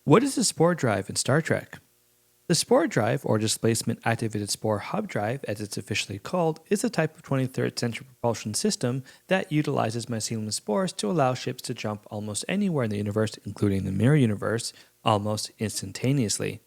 What is a spore drive in Star Trek? The spore drive, or displacement activated spore hub drive as it's officially called, is a type of 23rd century propulsion system that utilizes mycelium spores to allow ships to jump almost anywhere in the universe, including the mirror universe, almost instantaneously.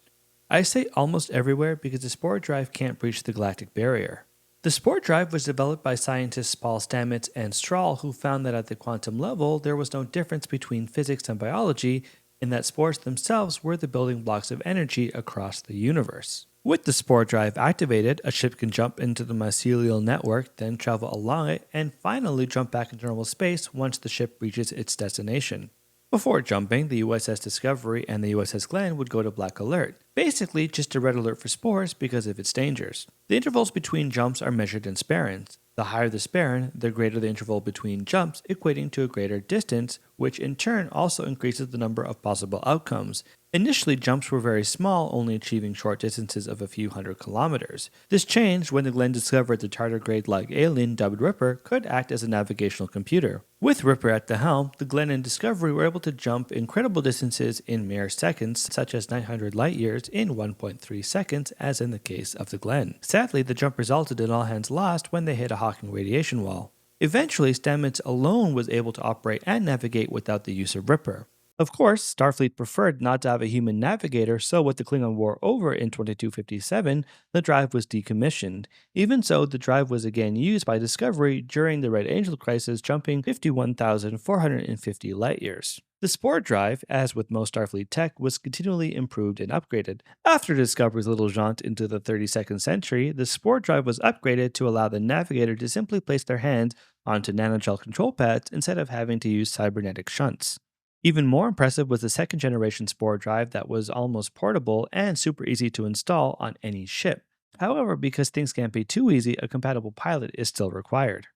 I say almost everywhere because the spore drive can't breach the galactic barrier. The spore drive was developed by scientists Paul Stamets and Strahl, who found that at the quantum level there was no difference between physics and biology, and that spores themselves were the building blocks of energy across the universe. With the spore drive activated, a ship can jump into the mycelial network, then travel along it, and finally jump back into normal space once the ship reaches its destination. Before jumping, the USS Discovery and the USS Glenn would go to black alert, basically just a red alert for spores because of its dangers. The intervals between jumps are measured in sparans. The higher the sparan, the greater the interval between jumps, equating to a greater distance, which in turn also increases the number of possible outcomes. Initially, jumps were very small, only achieving short distances of a few hundred kilometers. This changed when the Glenn discovered the tardigrade-like alien dubbed Ripper could act as a navigational computer. With Ripper at the helm, the Glenn and Discovery were able to jump incredible distances in mere seconds, such as 900 light years in 1.3 seconds, as in the case of the Glenn. Sadly, the jump resulted in all hands lost when they hit a Hawking radiation wall. Eventually, Stamets alone was able to operate and navigate without the use of Ripper. Of course, Starfleet preferred not to have a human navigator, so with the Klingon War over in 2257, the drive was decommissioned. Even so, the drive was again used by Discovery during the Red Angel crisis, jumping 51,450 light-years. The Spore drive, as with most Starfleet tech, was continually improved and upgraded. After Discovery's little jaunt into the 32nd century, the Spore drive was upgraded to allow the navigator to simply place their hand onto nanogel control pads instead of having to use cybernetic shunts. Even more impressive was the second generation Spore drive that was almost portable and super easy to install on any ship. However, because things can't be too easy, a compatible pilot is still required.